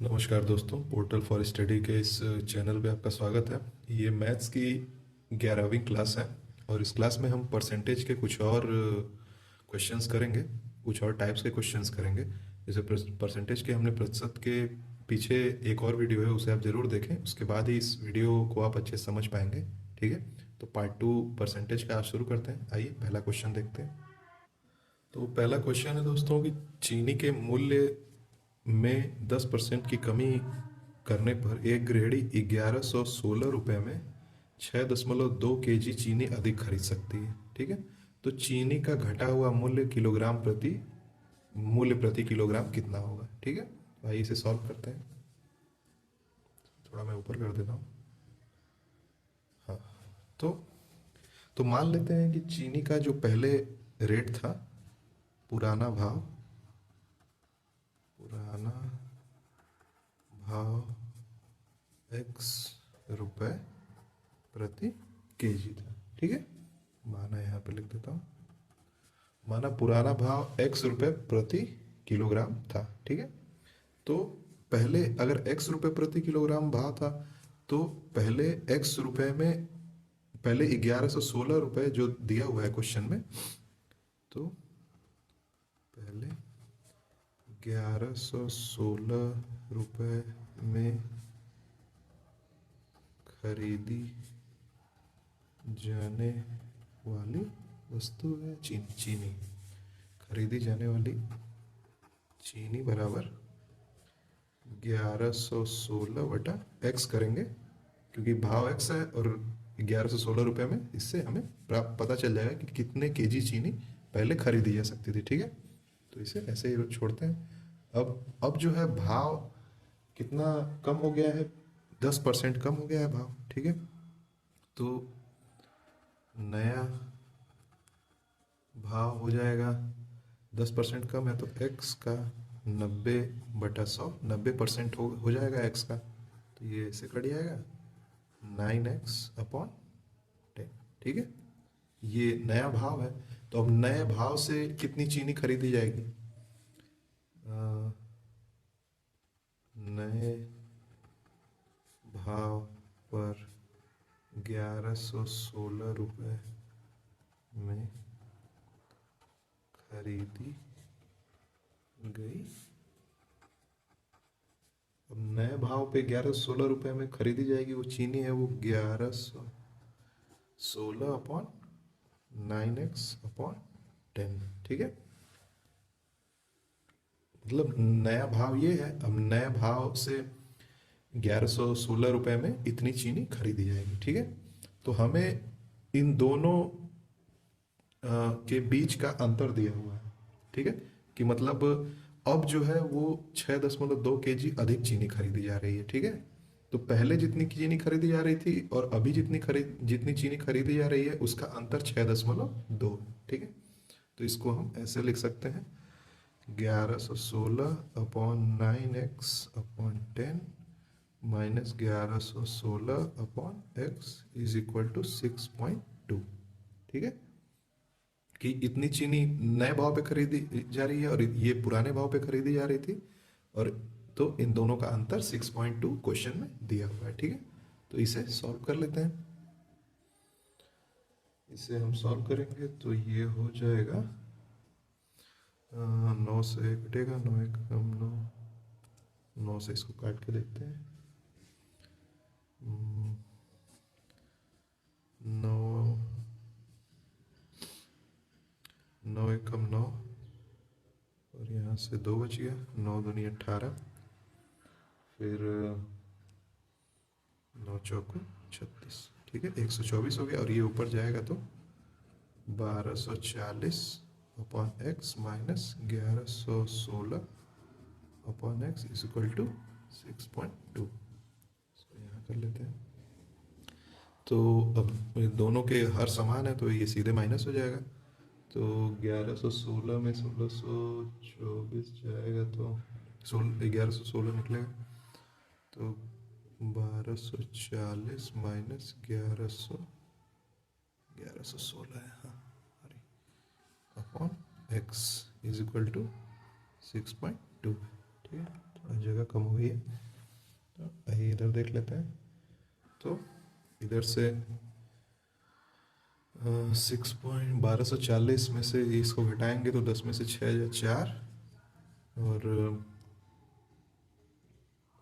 नमस्कार दोस्तों, portal for study के इस चैनल पे आपका स्वागत है। ये मैथ्स की 11वीं क्लास है और इस क्लास में हम परसेंटेज के कुछ और क्वेश्चंस करेंगे। कुछ और टाइप्स के क्वेश्चंस करेंगे। जैसे परसेंटेज के हमने प्रतिशत के पीछे एक और वीडियो है, उसे आप ज़रूर देखें, उसके बाद ही इस वीडियो को आप अच्छे से समझ पाएंगे। ठीक है, तो पार्ट 2 परसेंटेज का आज शुरू करते हैं। आइए पहला क्वेश्चन देखते हैं। तो पहला क्वेश्चन है दोस्तों कि चीनी के मूल्य में 10% की कमी करने पर एक गृहिणी 1116 रुपये में 6.2 kg चीनी अधिक खरीद सकती है। ठीक है, तो चीनी का घटा हुआ मूल्य प्रति किलोग्राम कितना होगा। ठीक है, तो आइए इसे सॉल्व करते हैं। थोड़ा मैं ऊपर कर देता हूँ। हाँ, तो तो मान लेते हैं कि चीनी का जो पहले रेट था, पुराना भाव पुराना भाव x रुपए प्रति केजी था। ठीक है, माना यहाँ पे लिख देता हूँ। माना पुराना भाव x रुपए प्रति किलोग्राम था। ठीक है, तो पहले अगर x रुपए प्रति किलोग्राम भाव था, तो पहले x रुपए में पहले 1116 रुपये जो दिया हुआ है क्वेश्चन में, तो पहले 1116 रुपये में खरीदी जाने वाली वस्तु है चीनी। खरीदी जाने वाली चीनी बराबर 1116/x करेंगे, क्योंकि भाव x है और 1116 रुपये में इससे हमें प्राप्त पता चल जाएगा कि कितने केजी चीनी पहले खरीदी जा सकती थी। ठीक है, तो इसे ऐसे ही छोड़ते हैं। अब जो है भाव कितना कम हो गया है, 10% कम हो गया है भाव। ठीक है, तो नया भाव हो जाएगा 10% कम है तो x का 90/100, 90% हो जाएगा x का, तो ये ऐसे कट जाएगा 9x/10। ठीक है, ये नया भाव है। तो अब नए भाव से कितनी चीनी खरीदी जाएगी। नए भाव पर 1116 रुपये में खरीदी गई। अब नए भाव पे 1116 रुपये में खरीदी जाएगी वो चीनी है, वो 1116/9x/10। ठीक है, मतलब नया भाव ये है। अब नए भाव से 1116 रुपये में इतनी चीनी खरीदी जाएगी। ठीक है, तो हमें इन दोनों के बीच का अंतर दिया हुआ है। ठीक है, कि मतलब अब जो है वो 6.2 kg अधिक चीनी खरीदी जा रही है। ठीक है, तो पहले जितनी चीनी खरीदी जा रही थी और अभी जितनी चीनी खरीदी जा रही है उसका अंतर 6.2। ठीक है, तो इसको हम ऐसे लिख सकते हैं 1116/9x/10 minus 1116/x is equal to 6.2। ठीक है, कि इतनी चीनी नए भाव पे खरीदी जा रही है और ये पुराने भाव पे खरीदी जा रही थी, और तो इन दोनों का अंतर 6.2 क्वेश्चन में दिया हुआ है। ठीक है, तो इसे सॉल्व कर लेते हैं। इसे हम सॉल्व करेंगे तो ये हो जाएगा 9 से कटेगा, 9 एक कम 9, 9 से इसको काट के देखते हैं। 9, 9 एक कम 9 और यहाँ से 2 बच गया, 9 दूनी 18, फिर 9 चौको 36। ठीक है, 124 हो गया और ये ऊपर जाएगा तो 1240/x minus 1116/x is equal to 6.2। इसको यहाँ कर लेते हैं। तो अब दोनों के हर समान है तो ये सीधे माइनस हो जाएगा। तो 1116 में 1624 जाएगा तो 1116 निकलेगा, तो 1240 माइनस 1116 है, हाँ, sorry, upon x is equal to 6.2। ठीक है, जगह कम हो गई है, तो आइए इधर देख लेते हैं। तो इधर से 1240 में से इसको घटाएंगे तो 10 में से 6 या 4, और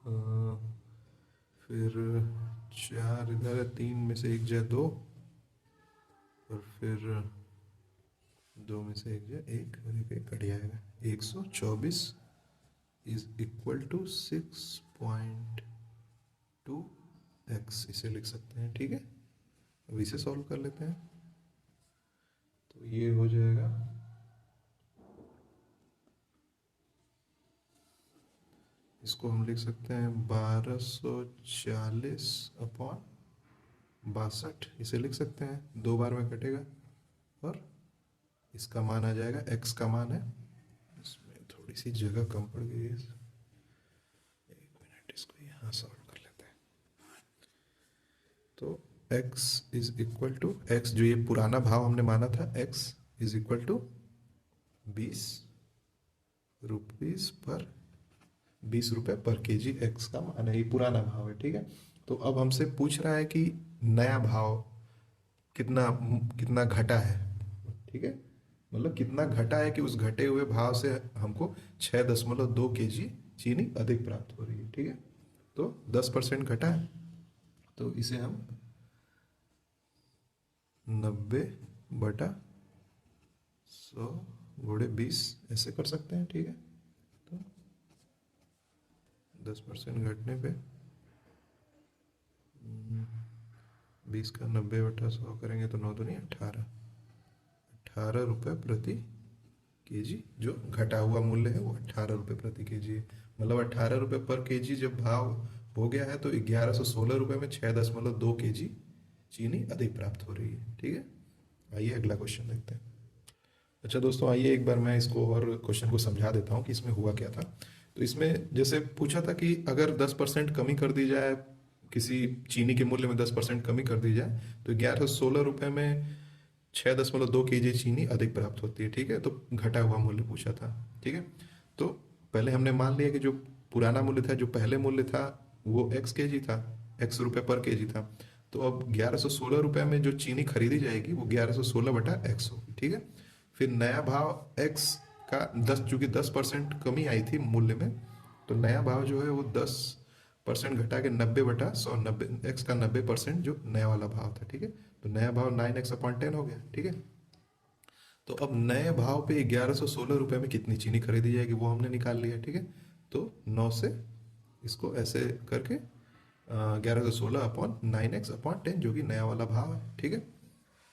अ, फिर 4 इधर है, 3 में से 1 जाए 2, और फिर 2 में से 1 जाए 1, और 1 कट जाएगा। 124 इज इक्वल टू 6.2x, इसे लिख सकते हैं। ठीक है, अब इसे सॉल्व कर लेते हैं। तो ये हो जाएगा, इसको हम लिख सकते हैं 1240 अपॉन 62, इसे लिख सकते हैं। 2 बार में कटेगा और इसका मान आ जाएगा, x का मान है, इसमें थोड़ी सी जगह कम पड़ गई है, 1 मिनट, इसको यहाँ सॉल्व कर लेते हैं। तो x is equal to, x जो ये पुराना भाव हमने माना था, x इज इक्वल टू 20 रुपये पर केजी, x का मान है, ये पुराना भाव है। ठीक है, तो अब हमसे पूछ रहा है कि नया भाव कितना कितना घटा है। ठीक है, मतलब कितना घटा है कि उस घटे हुए भाव से हमको 6.2 केजी चीनी अधिक प्राप्त हो रही है। ठीक है, तो 10% घटा है, तो इसे हम 90/100 गुणे 20 ऐसे कर सकते हैं। ठीक है, तो 10% घटने पे 20 का 90/100 करेंगे तो 9 दूनी 18 रुपये प्रति केजी, जो घटा हुआ मूल्य है वो 18 रुपये प्रति केजी है। मतलब 18 रुपये पर केजी जब भाव हो गया है तो 1116 रुपये में 6.2 केजी चीनी अधिक प्राप्त हो रही है। ठीक है, आइए अगला क्वेश्चन देखते हैं। अच्छा दोस्तों, आइए एक बार मैं इसको और क्वेश्चन को समझा देता हूँ कि इसमें हुआ क्या था। तो इसमें जैसे पूछा था कि अगर 10% कमी कर दी जाए, किसी चीनी के मूल्य में 10% कमी कर दी जाए तो 1116 रुपये में 6.2 केजी चीनी अधिक प्राप्त होती है। ठीक है, तो घटा हुआ मूल्य पूछा था। ठीक है, तो पहले हमने मान लिया कि जो पुराना मूल्य था, जो पहले मूल्य था वो x केजी था, x रुपये पर केजी था। तो अब 1116 रुपये में जो चीनी खरीदी जाएगी वो 1116/x होगी। ठीक है, फिर नया भाव x का 10, चूंकि 10% कमी आई थी मूल्य में, तो नया भाव जो है वो 10% घटा के 90/100, 90 x का 90% जो नया वाला भाव था। ठीक है, तो नया भाव 9x/10 हो गया। ठीक है, तो अब नए भाव पे 1116 रुपये में कितनी चीनी खरीदी जाएगी वो हमने निकाल लिया। ठीक है, तो 9 से इसको ऐसे करके 1116/9x/10 जो कि नया वाला भाव है। ठीक है,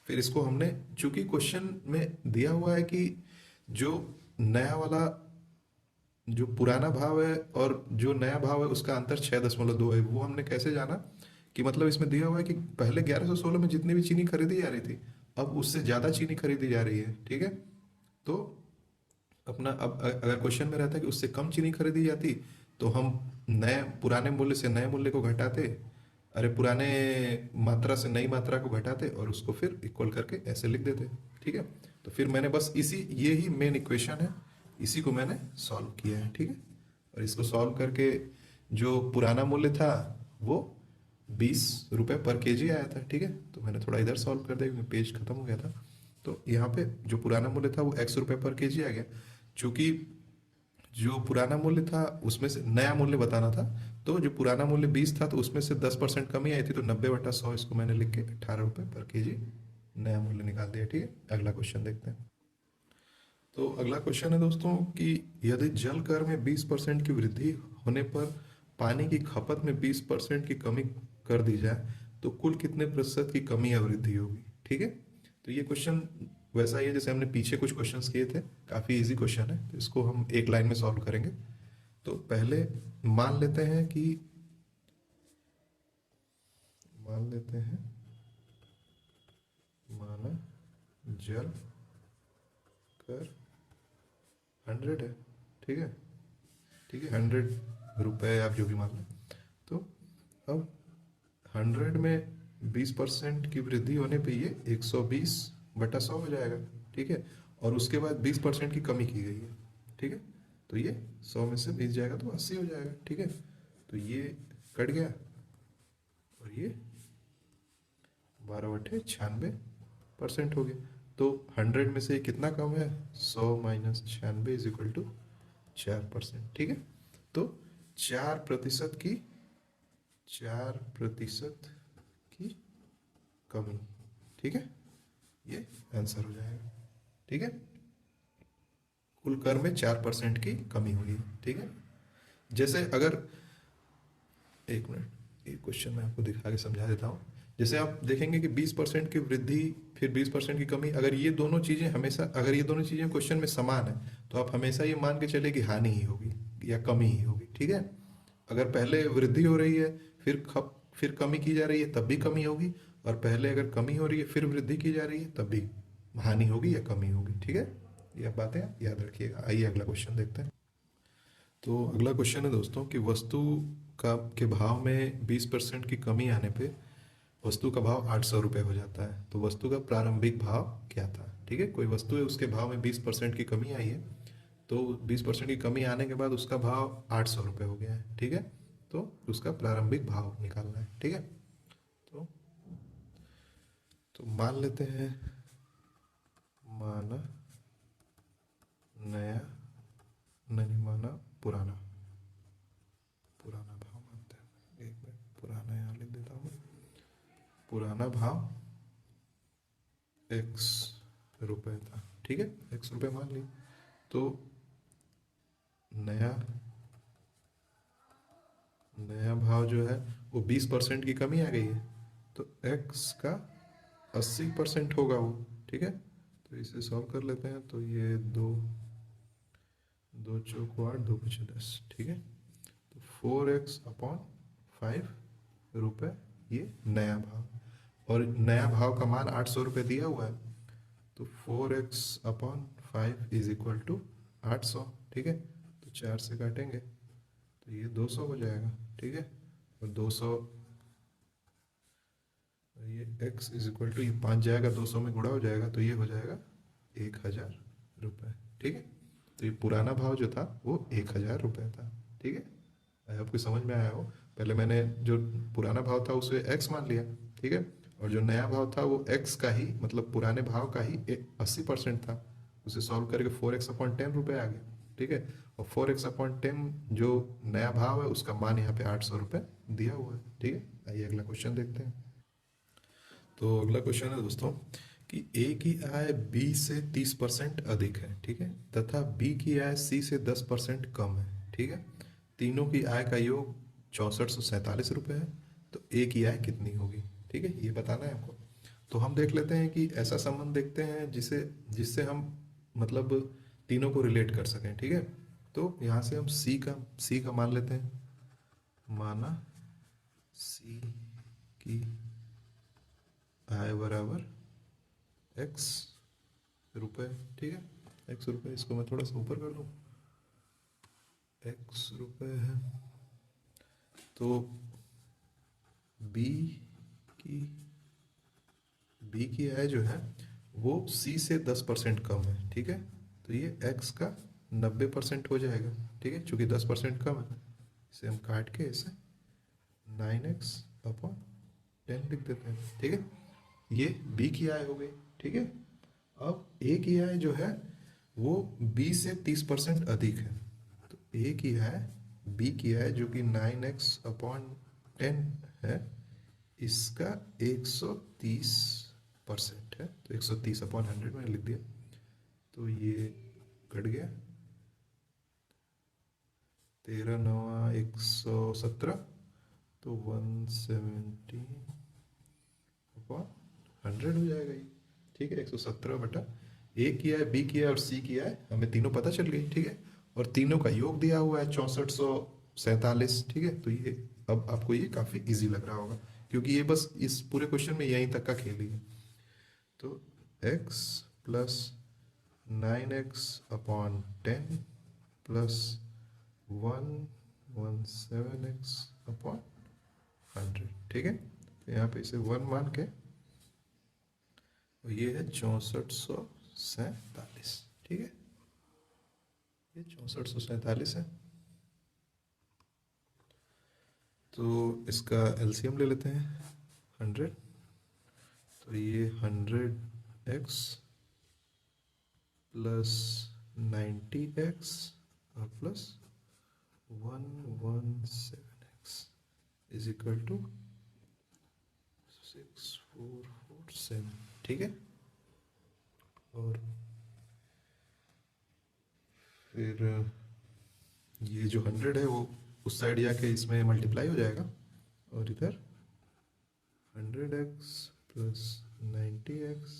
फिर इसको हमने, चूंकि क्वेश्चन में दिया हुआ है कि जो नया वाला, जो पुराना भाव है और जो नया भाव है उसका अंतर 6.2 है, वो हमने कैसे जाना कि मतलब इसमें दिया हुआ है कि पहले 1116 में जितनी भी चीनी खरीदी जा रही थी अब उससे ज़्यादा चीनी खरीदी जा रही है। ठीक है, तो अपना अब अगर क्वेश्चन में रहता है कि उससे कम चीनी खरीदी जाती तो हम नए पुराने मूल्य से नए मूल्य को घटाते, अरे पुराने मात्रा से नई मात्रा को घटाते और उसको फिर इक्वल करके ऐसे लिख देते। ठीक है, तो फिर मैंने बस ये ही मेन इक्वेशन है, इसी को मैंने सॉल्व किया है। ठीक है, और इसको सॉल्व करके जो पुराना मूल्य था वो 20 रुपये पर केजी आया था। ठीक है, तो मैंने थोड़ा इधर सॉल्व कर दिया क्योंकि पेज खत्म हो गया था। तो यहाँ पे जो पुराना मूल्य था वो x रुपये पर केजी आ गया। चूंकि जो पुराना मूल्य था उसमें से नया मूल्य बताना था, तो जो पुराना मूल्य 20 था तो उसमें से 10% कमी आई थी, तो 90/100 इसको मैंने लिख के 18 रुपये पर केजी नया मूल्य निकाल दिया। ठीक है, अगला क्वेश्चन देखते हैं। तो अगला क्वेश्चन है दोस्तों कि यदि जल कर में 20% की वृद्धि होने पर पानी की खपत में 20% की कमी कर दी जाए तो कुल कितने प्रतिशत की कमी या वृद्धि होगी। ठीक है, तो ये क्वेश्चन वैसा ही है जैसे हमने पीछे कुछ क्वेश्चंस किए थे, काफ़ी इजी क्वेश्चन है, तो इसको हम एक लाइन में सॉल्व करेंगे। तो पहले मान लेते हैं कि माना जल कर 100 है। ठीक है, 100 रुपये आप जो भी मान लें। तो अब 100 में 20% की वृद्धि होने पे ये 120/100 हो जाएगा। ठीक है, और उसके बाद 20% की कमी की गई है। ठीक है, तो ये 100 में से 20 जाएगा तो 80 हो जाएगा, ठीक है। तो ये कट गया और ये 12/96% हो गया। तो 100 में से कितना कम है, 100 माइनस 96 इज इक्वल टू 4%, ठीक है। तो 4% की 4% की कमी, ठीक है, ये आंसर हो जाएगा, ठीक है। कुल कर में 4% की कमी हुई है, ठीक है। जैसे अगर, एक मिनट, एक क्वेश्चन मैं आपको दिखा के समझा देता हूँ। जैसे आप देखेंगे कि 20% की वृद्धि फिर 20% की कमी, अगर ये दोनों चीजें हमेशा, अगर ये दोनों चीजें क्वेश्चन में समान है तो आप हमेशा ये मान के चले कि हानि ही होगी या कमी ही होगी, ठीक है। अगर पहले वृद्धि हो रही है फिर कमी की जा रही है तब भी कमी होगी, और पहले अगर कमी हो रही है फिर वृद्धि की जा रही है तब भी हानि होगी या कमी होगी, ठीक है। ये बातें याद रखिएगा। आइए अगला क्वेश्चन देखते हैं। तो अगला क्वेश्चन है दोस्तों कि वस्तु का के भाव में 20% की कमी आने पे वस्तु का भाव 800 रुपये हो जाता है। तो वस्तु का प्रारंभिक भाव क्या था, ठीक है। कोई वस्तु है, उसके भाव में 20% की कमी आई है, तो 20% की कमी आने के बाद उसका भाव 800 रुपये हो गया है, ठीक है। तो उसका प्रारंभिक भाव निकालना है, ठीक है। तो मान लेते हैं, माना नया, नहीं माना पुराना, पुराना भाव मानते हैं। एक मिनट, पुराना यहाँ लिख देता हूँ। पुराना भाव x रुपये था, ठीक है, x रुपये मान ली। तो नया नया भाव जो है वो 20% की कमी आ गई है, तो x का 80% होगा वो, ठीक है। तो इसे सॉल्व कर लेते हैं। तो ये दो दो चौक 8, 2 पचे 10, ठीक है। तो 4x/5 रुपये ये नया भाव, और नया भाव का मान 800 रुपये दिया हुआ है, तो 4x/5 इज इक्वल टू 800, ठीक है। तो 4 से काटेंगे तो ये 200 हो जाएगा, ठीक है। और 200, ये x इज इक्वल टू, ये 5 जाएगा 200 में गुणा हो जाएगा, तो ये हो जाएगा 1000 रुपये, ठीक है। तो ये पुराना भाव जो था वो 1000 रुपये था, ठीक है। आपको समझ में आया हो। पहले मैंने जो पुराना भाव था उसे x मान लिया, ठीक है, और जो नया भाव था वो x का ही, मतलब पुराने भाव का ही 80% था। उसे सॉल्व करके 4x/10 रुपये आ गया, ठीक है। और 4x/10 जो नया भाव है उसका मान यहाँ पे 800 रुपये दिया हुआ है, ठीक है। आइए अगला क्वेश्चन देखते हैं। तो अगला क्वेश्चन है दोस्तों कि A की आय B से 30% अधिक है, ठीक है, तथा B की आय C से 10% कम है, ठीक है। तीनों की आय का योग 6447 रुपये है। तो A की आय कितनी होगी, ठीक है, ये बताना है आपको। तो हम देख लेते हैं कि ऐसा संबंध देखते हैं जिससे हम मतलब तीनों को रिलेट कर सकें, ठीक है। तो यहाँ से हम C का मान लेते हैं। माना C की आय बराबर x रुपये, ठीक है। x रुपये, इसको मैं थोड़ा सा ऊपर कर दूँ, x रुपये है। तो b की आय जो है वो c से 10% कम है, ठीक है। तो ये x का 90% हो जाएगा, ठीक है, चूंकि 10% कम है। इसे हम काट के इसे 9x/10 लिख देते हैं, ठीक है। ये b की आय हो गई, ठीक है। अब a की आय जो है वो b से 30% अधिक है। तो a की आय b की आय जो कि 9x/10 है, इसका 130% है। तो 130/100 मैंने लिख दिया, तो ये कट गया, 13 9 117, तो 170/100 हो जाएगा ये, ठीक है। 117 A की आय, B की आय और C की आय हमें तीनों पता चल गई, ठीक है। और तीनों का योग दिया हुआ है 6447, ठीक है। तो ये अब आपको ये काफ़ी इजी लग रहा होगा, क्योंकि ये बस इस पूरे क्वेश्चन में यहीं तक का खेल ही है। तो x plus 9x/10 plus 117x/100, ठीक है। तो यहाँ पे इसे 1 मान के, और ये है 6447, ठीक है। ये 6447 है। तो इसका एलसीएम ले लेते हैं 100। तो ये 100x प्लस 90x और plus 117x is equal to 6447। ठीक है। और फिर ये जो 100 है वो उस साइड जाके इसमें मल्टीप्लाई हो जाएगा, और इधर 100x plus 90x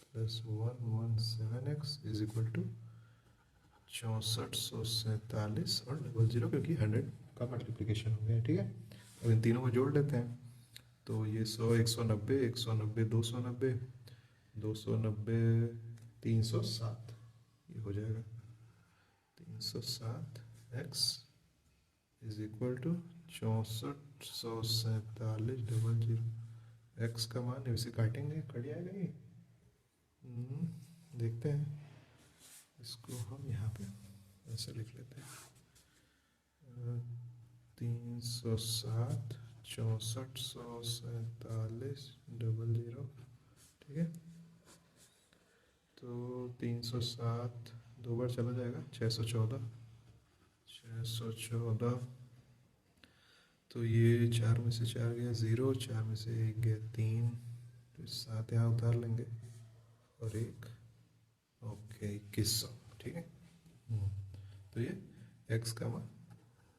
plus 117x is equal to 6447 और 00, क्योंकि 100 का मल्टीप्लिकेशन हो गया। ठीक है। अब इन तीनों को जोड़ लेते हैं। तो ये 100, 190, 190, 290, 290, 307, ये हो जाएगा 307x is equal to 644700। X का मान इसे काटेंगे, कट जाएगा ये। देखते हैं, इसको हम यहाँ पे ऐसे लिख लेते हैं 307 644700। ठीक है। तो 307 दो बार चला जाएगा, 614, 614। तो ये 4 में से 4 गया 0, 4 में से 1 गया 3, तो 7 यहाँ उतार लेंगे और 1, ओके 2100। ठीक है। तो ये x का मान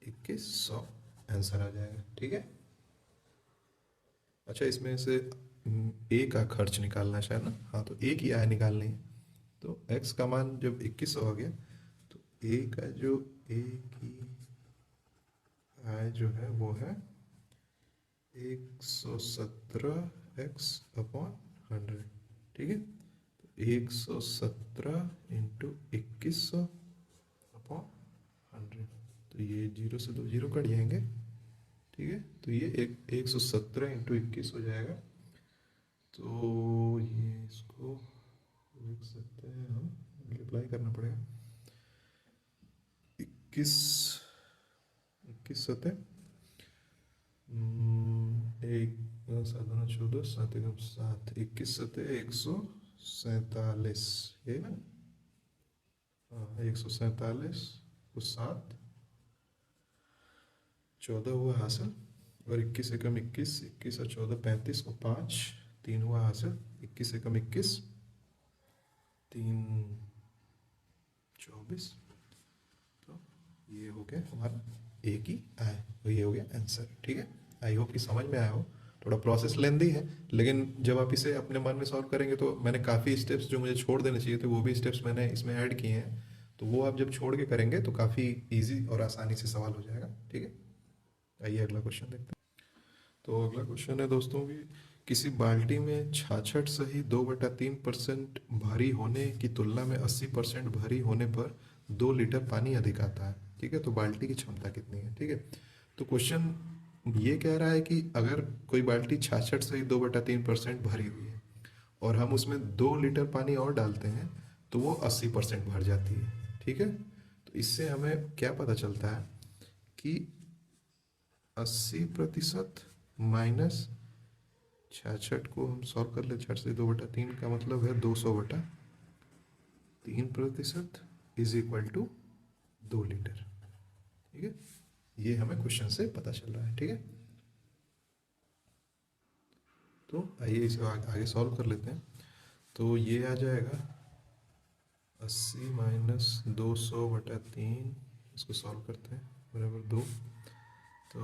2100 आंसर आ जाएगा। ठीक है। अच्छा, इसमें से a का खर्च निकालना है शायद ना। हाँ, तो a की आय निकालनी है। तो x का मान जब 2100 आ गया तो a का जो a की आय जो है वो है 117x अपॉन 100। ठीक है। तो 117 इंटू 2100 अपॉन 100। तो ये 0 से 2 0 कट जाएंगे। ठीक है। तो ये 117 इंटू 21 हो जाएगा। तो ये इसको लिख सकते हैं हम, मल्टीप्लाई करना पड़ेगा। 21 सतह 1 7 14 7 7, 21 सतह 147, ये ना। हाँ, 147 को 7, 14 हुआ हासिल, और 21 से कम 21, 21 और 14 35 को 5, 3 हुआ हासिल, 21 से कम 21, 3 24। तो ये हो गया हमारा ए की आय, तो ये हो गया आंसर। ठीक है। आई होप कि समझ में आया हो। थोड़ा प्रोसेस लेंदी है, लेकिन जब आप इसे अपने मन में सॉल्व करेंगे तो मैंने काफ़ी स्टेप्स जो मुझे छोड़ देने चाहिए थे वो भी स्टेप्स मैंने इसमें ऐड किए हैं। तो वो आप जब छोड़ के करेंगे तो काफ़ी इजी और आसानी से सवाल हो जाएगा। ठीक है। आइए अगला क्वेश्चन देखते हैं। तो अगला क्वेश्चन है दोस्तों कि किसी बाल्टी में छाछठ सही 2/3% भारी होने की तुलना में 80% भारी होने पर 2 लीटर पानी अधिक आता है। ठीक है। तो बाल्टी की क्षमता कितनी है। ठीक है। तो क्वेश्चन ये कह रहा है कि अगर कोई बाल्टी 66 सही 2/3% भरी हुई है और हम उसमें 2 लीटर पानी और डालते हैं तो वो 80% भर जाती है। ठीक है। तो इससे हमें क्या पता चलता है कि 80% माइनस 66 को हम सॉल्व कर ले, 6 से 2/3 का मतलब है 200/3% इज इक्वल टू 2 लीटर। ठीक है। ये हमें क्वेश्चन से पता चल रहा है। ठीक है। तो आइए इसे आगे सॉल्व कर लेते हैं। तो ये आ जाएगा 80 माइनस 200/3, इसको सॉल्व करते हैं, बराबर 2। तो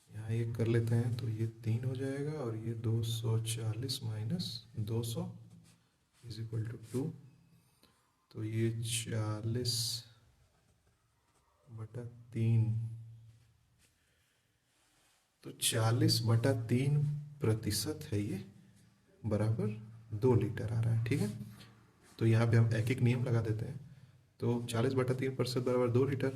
यहाँ ये कर लेते हैं, तो ये 3 हो जाएगा, और ये 240 माइनस 200 इज इक्वल टू 2। तो ये 40/3, तो 40/3% है ये, बराबर 2 लीटर आ रहा है। ठीक है। तो यहाँ पे हम एक एक नियम लगा देते हैं। तो 40/3% बराबर 2 लीटर,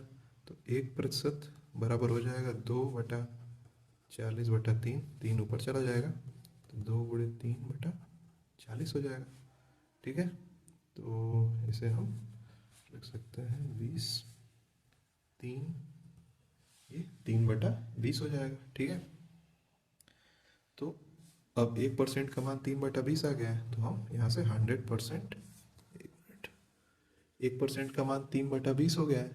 तो 1% बराबर हो जाएगा 2/40/3, 3 ऊपर चला जाएगा, तो 2 × 3/40 हो जाएगा। ठीक है। तो इसे हम लिख सकते हैं 20 3, ये 3/20 हो जाएगा। ठीक है, तो अब 1% का मान 3/20 आ गया है, तो हम यहाँ से 100%, 1% का मान 3/20 हो गया है,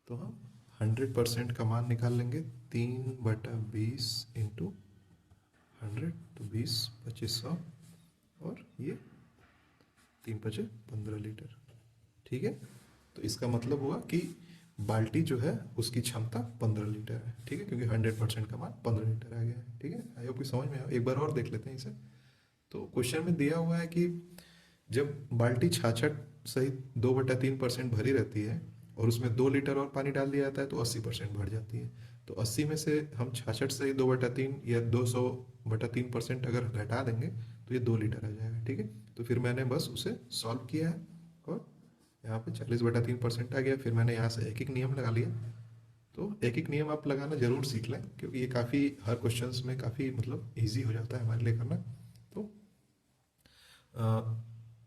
तो हम 100% का मान निकाल लेंगे। 3/20 इंटू 100, तो 20 2500, और ये 3×5 = 15 लीटर। ठीक है, तो इसका मतलब हुआ कि बाल्टी जो है उसकी क्षमता 15 लीटर है। ठीक है, क्योंकि 100% का मान 15 लीटर आ गया है। ठीक है, आई होप कि समझ में आया। एक बार और देख लेते हैं इसे। तो क्वेश्चन में दिया हुआ है कि जब बाल्टी 66 सहित 2/3% भरी रहती है और उसमें 2 लीटर और पानी डाल दिया जाता है तो 80% भर जाती है। तो 80 में से हम 66 सहित 2/3 या 200/3% अगर घटा देंगे तो ये 2 लीटर आ जाएगा। ठीक है, तो फिर मैंने बस उसे सॉल्व किया है और यहाँ पे 40/3% आ गया। फिर मैंने यहाँ से एक एक नियम लगा लिया। तो एक एक नियम आप लगाना जरूर सीख लें, क्योंकि ये काफ़ी हर क्वेश्चंस में काफ़ी मतलब ईजी हो जाता है हमारे लिए करना। तो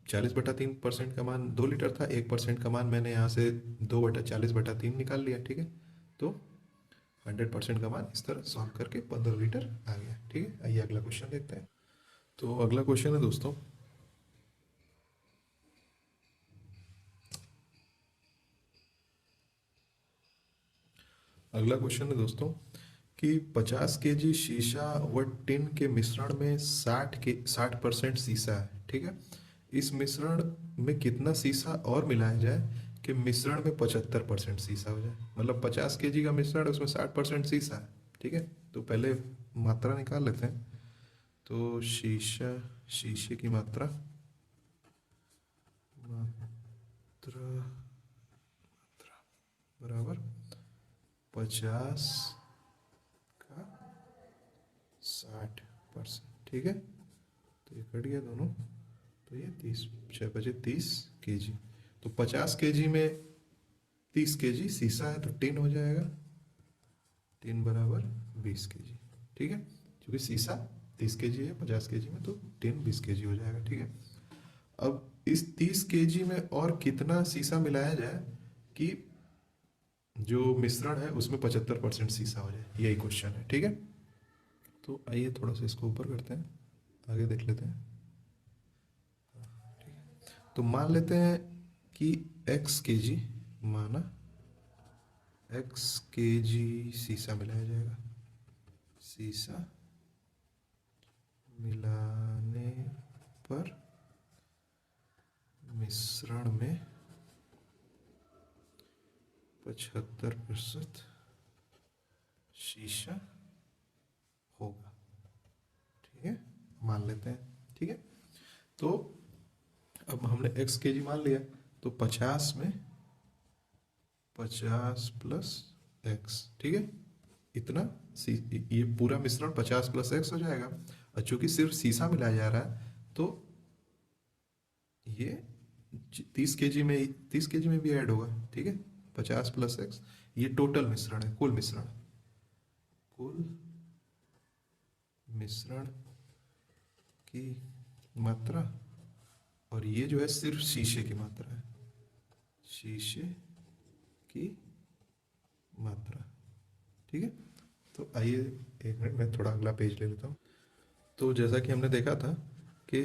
40/3% का मान 2 लीटर था, 1% का मान मैंने यहाँ से 2/40/3 निकाल लिया। ठीक है, तो 100% का मान इस तरह सॉल्व करके 15 लीटर आ गया। ठीक है, आइए अगला क्वेश्चन देखते हैं। तो अगला क्वेश्चन है दोस्तों, कि 50 केजी शीशा व टिन के मिश्रण में 60% शीशा है। ठीक है, इस मिश्रण में कितना शीशा और मिलाया जाए कि मिश्रण में 75% शीशा हो जाए। मतलब 50 केजी का मिश्रण है, उसमें 60% शीशा है। ठीक है, तो पहले मात्रा निकाल लेते हैं। तो शीशे की मात्रा बराबर 50 का 60%। ठीक है, तो ये कट गया दोनों, तो ये 30 तो 50 केजी में 30 केजी शीशा है, तो टिन हो जाएगा। टिन बराबर 20 केजी। ठीक है, क्योंकि शीशा 30 केजी है 50 केजी में, तो टिन 20 केजी हो जाएगा। ठीक है, अब इस 30 केजी में और कितना शीशा मिलाया जाए कि जो मिश्रण है उसमें 75% शीशा हो जाए, यही क्वेश्चन है। ठीक है, तो आइए थोड़ा सा इसको ऊपर करते हैं, आगे देख लेते हैं। तो मान लेते हैं कि x केजी, माना x केजी शीशा मिलाया जाएगा। शीशा मिलाने पर मिश्रण में 75% शीशा होगा। ठीक है, मान लेते हैं। ठीक है, तो अब हमने x केजी मान लिया, तो 50 में 50 प्लस x। ठीक है, इतना ये पूरा मिश्रण 50 प्लस x हो जाएगा। और चूंकि सिर्फ शीशा मिलाया जा रहा है, तो ये 30 केजी में भी ऐड होगा। ठीक है, 50 प्लस x, ये टोटल मिश्रण है, कुल मिश्रण की मात्रा, और ये जो है सिर्फ शीशे की मात्रा है, शीशे की मात्रा। ठीक है, तो आइए एक मिनट मैं थोड़ा अगला पेज ले लेता हूँ। तो जैसा कि हमने देखा था कि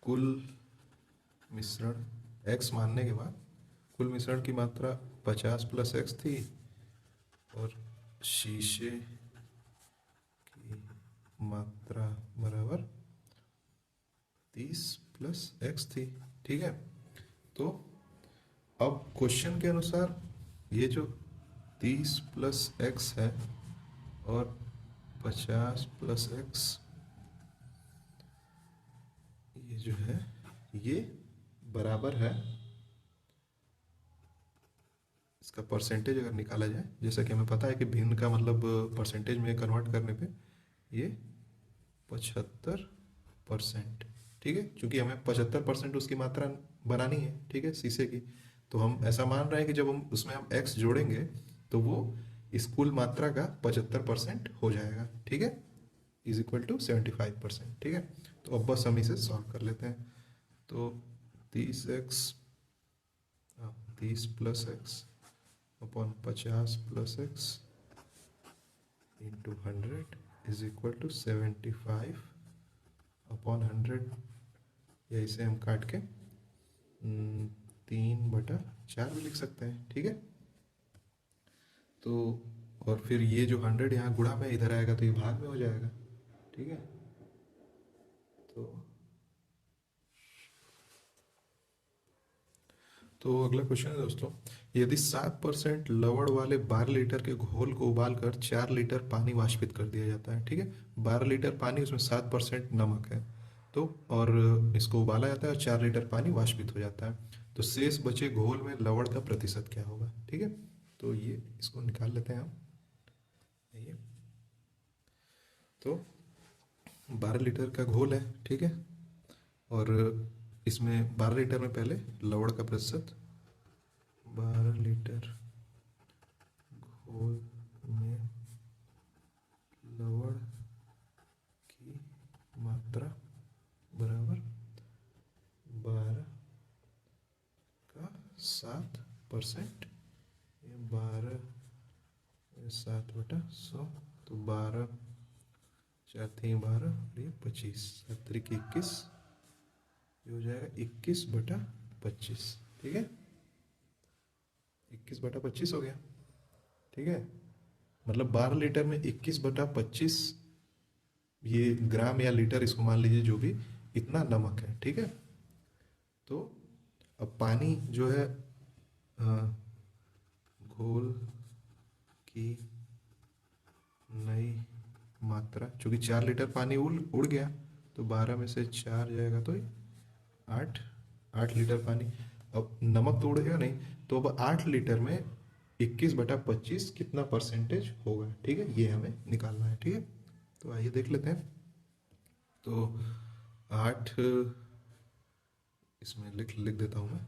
कुल मिश्रण x मानने के बाद कुल मिश्रण की मात्रा 50 प्लस x थी, और शीशे की मात्रा बराबर 30 प्लस x थी। ठीक है, तो अब क्वेश्चन के अनुसार ये जो 30 प्लस x है और 50 प्लस x, ये जो है ये बराबर है, इसका परसेंटेज अगर निकाला जाए, जैसा कि हमें पता है कि भिन्न का मतलब परसेंटेज में कन्वर्ट करने पे ये 75%। ठीक है, क्योंकि हमें 75% उसकी मात्रा बनानी है। ठीक है, शीशे की, तो हम ऐसा मान रहे हैं कि जब हम उसमें हम x जोड़ेंगे तो वो इस कुल मात्रा का 75% हो जाएगा। ठीक है, इज इक्वल टू 75%। ठीक है, तो अब बस हम इसे सॉल्व कर लेते हैं। तो 30x, हाँ 30 plus x upon 50 plus x into 100 is equal to 75 upon 100, या इसे हम काट के 3/4 भी लिख सकते हैं, ठीक है। तो और फिर ये जो 100 यहाँ गुणा में इधर आएगा तो ये भाग में हो जाएगा, ठीक है। तो अगला क्वेश्चन है दोस्तों, यदि 7% लवण वाले 12 लीटर के घोल को उबालकर 4 लीटर पानी वाष्पित कर दिया जाता है, ठीक है। 12 लीटर पानी, उसमें 7% नमक है, तो और इसको उबाला जाता है और 4 लीटर पानी वाष्पित हो जाता है, तो शेष बचे घोल में लवण का प्रतिशत क्या होगा, ठीक है। तो ये इसको निकाल लेते हैं हम। ये तो 12 लीटर का घोल है, ठीक है, और इसमें 12 लीटर में पहले लवण का प्रतिशत, 12 लीटर घोल में लवण की मात्रा बराबर 12 का 7%, ये 12 7/100, तो 12 4 3 12 और ये 25, 7 21, ये हो जाएगा 21/25, ठीक है। 21/25 हो गया, ठीक है। मतलब 12 लीटर में 21/25 ये ग्राम या लीटर, इसको मान लीजिए जो भी, इतना नमक है, ठीक है। तो अब पानी जो है घोल की नई मात्रा, चूंकि 4 लीटर पानी उड़ गया, तो 12 में से 4 जाएगा तो 8 लीटर पानी। अब नमक तो उड़ेगा नहीं, तो अब 8 लीटर में 21/25 कितना परसेंटेज होगा, ठीक है, ये हमें निकालना है, ठीक है। तो आइए देख लेते हैं। तो 8 इसमें लिख देता हूँ मैं,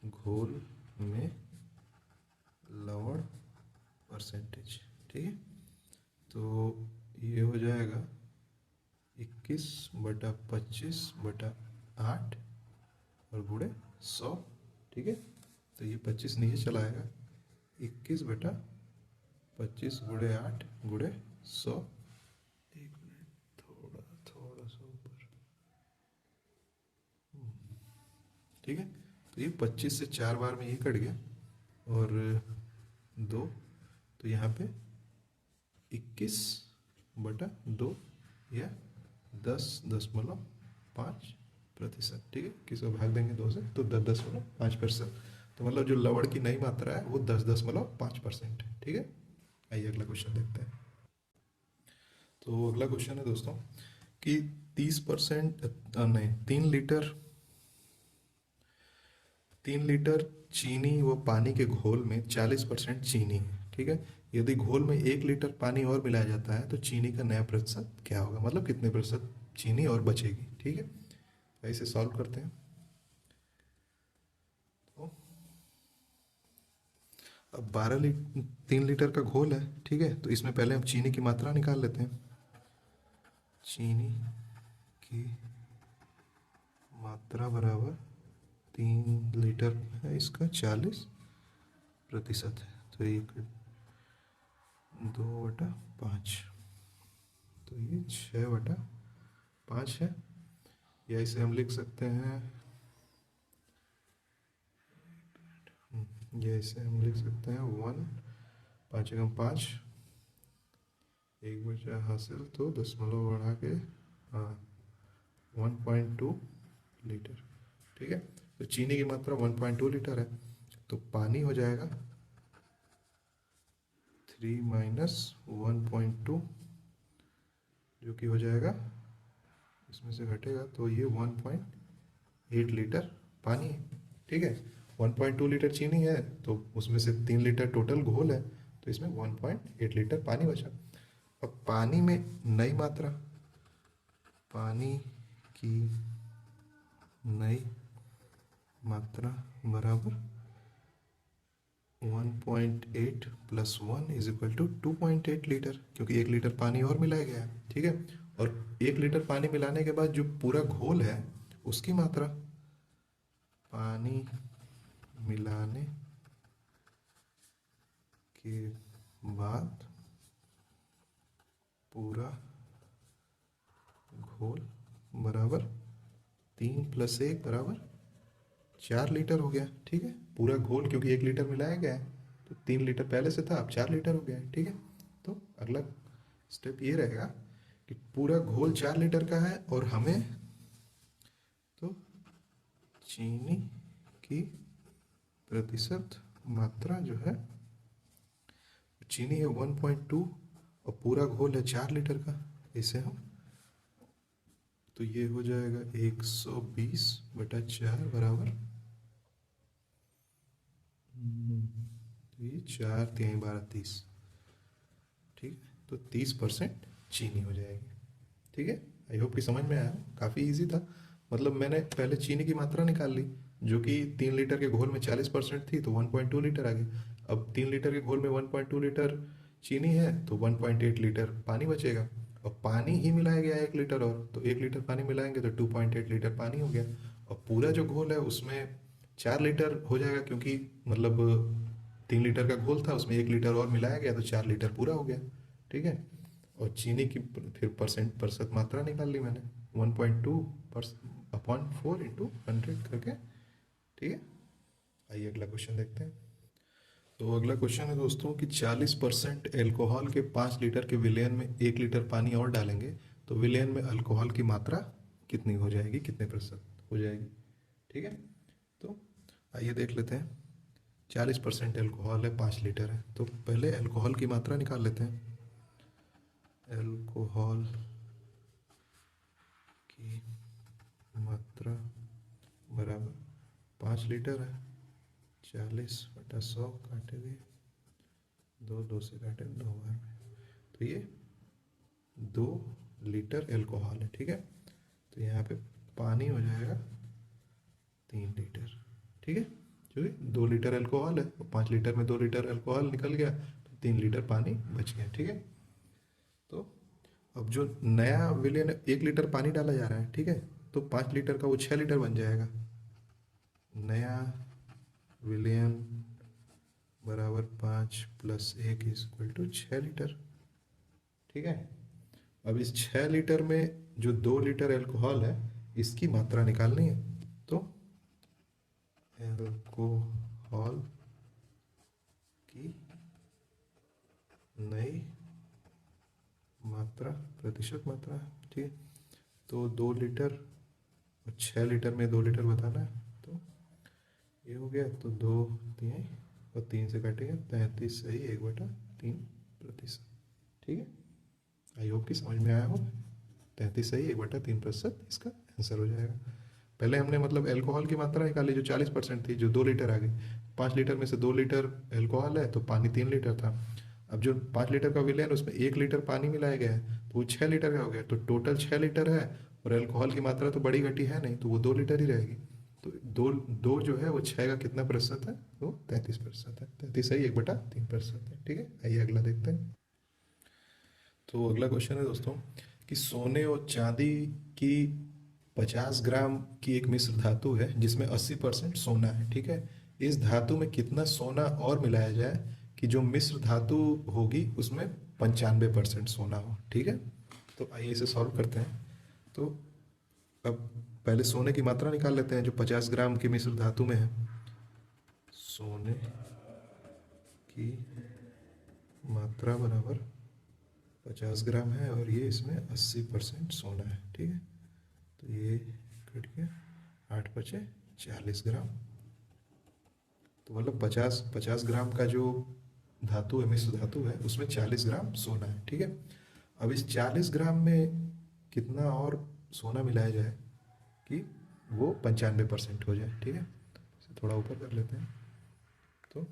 घोल में लवण परसेंटेज, ठीक है। तो ये हो जाएगा 21/25/8 और गुणे 100, ठीक है। तो ये 25 नीचे चला आएगा, 21/25 गुणे 8 गुणे 100, एक मिनट, थोड़ा सा ऊपर, ठीक है। तो ये 25 से 4 बार में ये कट गया, और 2, तो यहाँ पे 21/2 या 10.5%, ठीक है। किसको भाग देंगे 2 से, तो 10.5%, तो मतलब जो लवण की नई मात्रा है वो 10.5% है, ठीक है। आइए अगला क्वेश्चन देखते हैं। तो अगला क्वेश्चन है दोस्तों कि 30% नहीं 3 लीटर चीनी व पानी के घोल में 40% चीनी है, ठीक है। यदि घोल में 1 लीटर पानी और मिलाया जाता है तो चीनी का नया प्रतिशत क्या होगा, मतलब कितने प्रतिशत चीनी और बचेगी, ठीक है। ऐसे सॉल्व करते हैं। तो अब 3 लीटर का घोल है, ठीक है, तो इसमें पहले हम चीनी की मात्रा निकाल लेते हैं। चीनी की मात्रा बराबर 3 लीटर है, इसका 40% है, तो 2/5, तो ये 6/5 है, या इसे हम लिख सकते हैं, या इसे हम लिख सकते हैं 1, 5 × 5, 1 बचा हासिल, तो दशमलव बढ़ा के 1.2 लीटर, ठीक है। तो चीनी की मात्रा 1.2 लीटर है, तो पानी हो जाएगा 3 - 1.2, जो कि हो जाएगा, इसमें से घटेगा तो ये 1.8 लीटर पानी है, ठीक है। 1.2 लीटर चीनी है, तो उसमें से 3 लीटर टोटल घोल है, तो इसमें 1.8 लीटर पानी बचा। अब पानी में नई मात्रा, पानी की नई मात्रा बराबर 1.8 + 1 = 2.8 लीटर, क्योंकि 1 लीटर पानी और मिलाया गया है, ठीक है। और 1 लीटर पानी मिलाने के बाद जो पूरा घोल है उसकी मात्रा, पानी मिलाने के बाद पूरा घोल बराबर 3 + 1 बराबर 4 लीटर हो गया। ठीक है, पूरा घोल क्योंकि 1 लीटर मिलाया गया है तो 3 लीटर पहले से था, अब 4 लीटर हो गया है। ठीक है, तो अगला स्टेप ये रहेगा कि पूरा घोल 4 लीटर का है और हमें तो चीनी की प्रतिशत मात्रा जो है, चीनी है 1.2 और पूरा घोल है 4 लीटर का, इसे हम तो ये हो जाएगा 120/4 बराबर तो ये 4×3=12 30। ठीक है, तो 30% चीनी हो जाएगी। ठीक है, आई होप कि समझ में आया। काफ़ी इजी था, मतलब मैंने पहले चीनी की मात्रा निकाल ली जो कि 3 लीटर के घोल में 40% थी तो 1.2 लीटर आ गई। अब 3 लीटर के घोल में 1.2 लीटर चीनी है तो 1.8 लीटर पानी बचेगा, और पानी ही मिलाया गया 1 लीटर और, तो 1 लीटर पानी मिलाएंगे तो 2.8 लीटर पानी हो गया। और पूरा जो घोल है उसमें 4 लीटर हो जाएगा क्योंकि मतलब 3 लीटर का घोल था, उसमें 1 लीटर और मिलाया गया तो 4 लीटर पूरा हो गया। ठीक है, और चीनी की फिर प्रतिशत मात्रा निकाल ली मैंने 1.2/4 × 100 करके। ठीक है, आइए अगला क्वेश्चन देखते हैं। तो अगला क्वेश्चन है दोस्तों कि 40% एल्कोहल के 5 लीटर के विलयन में 1 लीटर पानी और डालेंगे तो विलयन में अल्कोहल की मात्रा कितनी हो जाएगी, कितने प्रतिशत हो जाएगी। ठीक है, तो आइए देख लेते हैं। 40% एल्कोहल है, 5 लीटर है, तो पहले एल्कोहल की मात्रा निकाल लेते हैं। एल्कोहल की मात्रा बराबर 5 लीटर है, 40/100 काटे दिए, 2 से काटे 2 बार में, तो ये 2 लीटर एल्कोहल है। ठीक है, तो यहाँ पे पानी हो जाएगा 3 लीटर। ठीक है, क्योंकि 2 लीटर एल्कोहल है और 5 लीटर में 2 लीटर एल्कोहल निकल गया तो 3 लीटर पानी बच गया। ठीक है, तो अब जो नया विलेन 1 लीटर पानी डाला जा रहा है, ठीक है, तो 5 लीटर का वो 6 लीटर बन जाएगा। नया विलेन बराबर 5 + 1 = 6 लीटर। ठीक है, अब इस 6 लीटर में जो 2 लीटर एल्कोहल है इसकी मात्रा निकालनी है, तो एल्कोहल की नई मात्रा प्रतिशत मात्रा। ठीक है, तो 2 लीटर और 6 लीटर में 2 लीटर बताना है, तो ये हो गया, तो 2 3 से काटेंगे 33 सही 1/3%। ठीक है, आई होप कि समझ में आया हो। 33 सही 1/3% इसका आंसर हो जाएगा। पहले हमने मतलब एल्कोहल की मात्रा निकाली जो 40% थी, जो 2 लीटर आ गई। 5 लीटर में से 2 लीटर एल्कोहल है तो पानी 3 लीटर था। अब जो 5 लीटर का विलेन उसमें 1 लीटर पानी मिलाया गया है तो वो 6 लीटर का हो गया, तो टोटल 6 लीटर है और एल्कोहल की मात्रा तो बड़ी घटी है नहीं तो वो 2 लीटर ही रहेगी। तो दो दो जो है वो 6 का कितना प्रतिशत है, वो 33% है। 33 सही 1/3% है। ठीक है, आइए अगला देखते हैं। तो अगला क्वेश्चन है दोस्तों कि सोने और चांदी की 50 ग्राम की एक मिश्र धातु है जिसमें 80% सोना है। ठीक है, इस धातु में कितना सोना और मिलाया जाए कि जो मिश्र धातु होगी उसमें 95% सोना हो। ठीक है, तो आइए इसे सॉल्व करते हैं। तो अब पहले सोने की मात्रा निकाल लेते हैं जो 50 ग्राम की मिश्र धातु में है। सोने की मात्रा बराबर 50 ग्राम है और ये इसमें 80% सोना है। ठीक है, तो ये कट गया, 8×5 = 40 ग्राम, तो मतलब 50 ग्राम का जो धातु है, मिश्र धातु है, उसमें 40 ग्राम सोना है। ठीक है, अब इस 40 ग्राम में कितना और सोना मिलाया जाए कि वो 95% हो जाए। ठीक है, इसे थोड़ा ऊपर कर लेते हैं। तो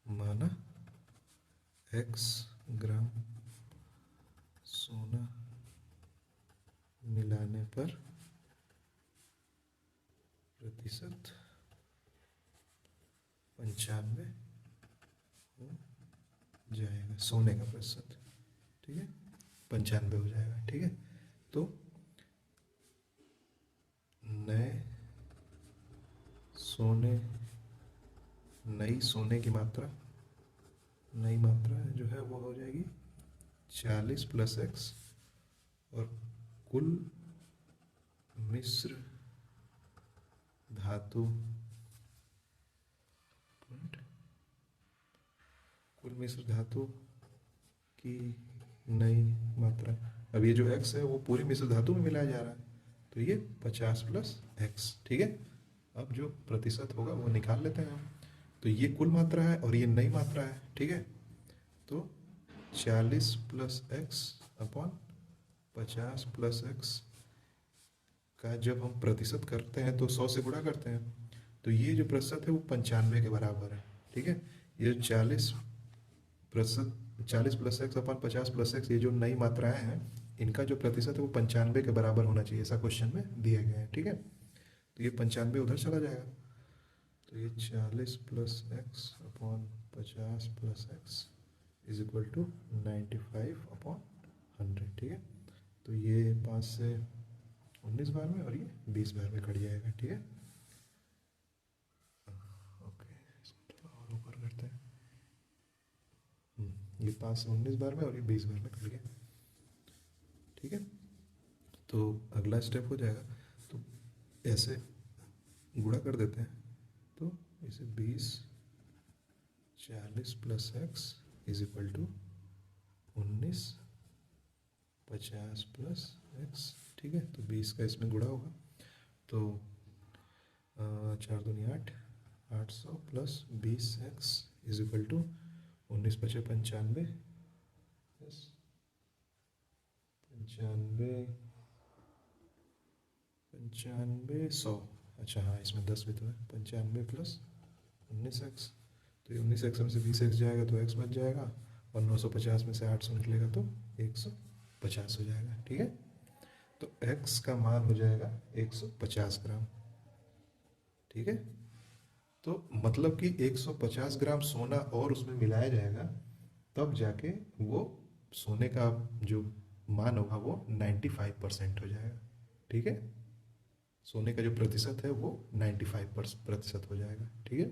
माना x ग्राम सोना मिलाने पर प्रतिशत 95 हो जाएगा, सोने का प्रतिशत। ठीक है, 95 हो जाएगा। ठीक है, तो नए सोने नई सोने की मात्रा, नई मात्रा जो है वो हो जाएगी 40 प्लस एक्स, और कुल मिश्र धातु, कुल मिश्र धातु की नई मात्रा। अब ये जो x है वो पूरी मिश्र धातु में मिलाया जा रहा है, तो ये 50 प्लस एक्स, ठीक है। अब जो प्रतिशत होगा वो निकाल लेते हैं हम। तो ये कुल मात्रा है और ये नई मात्रा है, ठीक है। तो 40 plus x upon 50 plus x का जब हम प्रतिशत करते हैं तो 100 से गुणा करते हैं, तो ये जो प्रतिशत है वो 95 के बराबर है, ठीक है। ये 40% 40 plus x upon 50 plus x, ये जो नई मात्राएं हैं इनका जो प्रतिशत है वो 95 के बराबर होना चाहिए, ऐसा क्वेश्चन में दिया गया है, ठीक है। तो ये 95 उधर चला जाएगा, तो ये 40 plus x upon 50 plus x is equal to 95 upon 100, ठीक है। तो ये 5 से 19 बार में और ये 20 बार में कट जाएगा, ठीक है। ओके, इसको थोड़ा और ऊपर करते हैं। ये 5 से 19 बार में और ये 20 बार में कट गया, ठीक है। तो अगला स्टेप हो जाएगा, तो ऐसे गुणा कर देते हैं, तो इसे 20 40 plus x is equal to 19 50 plus x, ठीक है। तो 20 का इसमें गुणा होगा, तो 4 दूनी 8, 800 plus 20 x is equal to 19 पचे 95, 95 100, अच्छा हाँ इसमें 10 भी तो है। 95 प्लस 19 एक्स, तो ये 19 एक्स में से 20 एक्स जाएगा तो एक्स बच जाएगा, और 950 में से 800 निकलेगा तो 150 हो जाएगा, ठीक है। तो x का मान हो जाएगा 150 ग्राम, ठीक है। तो मतलब कि 150 ग्राम सोना और उसमें मिलाया जाएगा, तब जाके वो सोने का जो मान होगा वो 95% हो जाएगा, ठीक है। सोने का जो प्रतिशत है वो 95% हो जाएगा, ठीक है।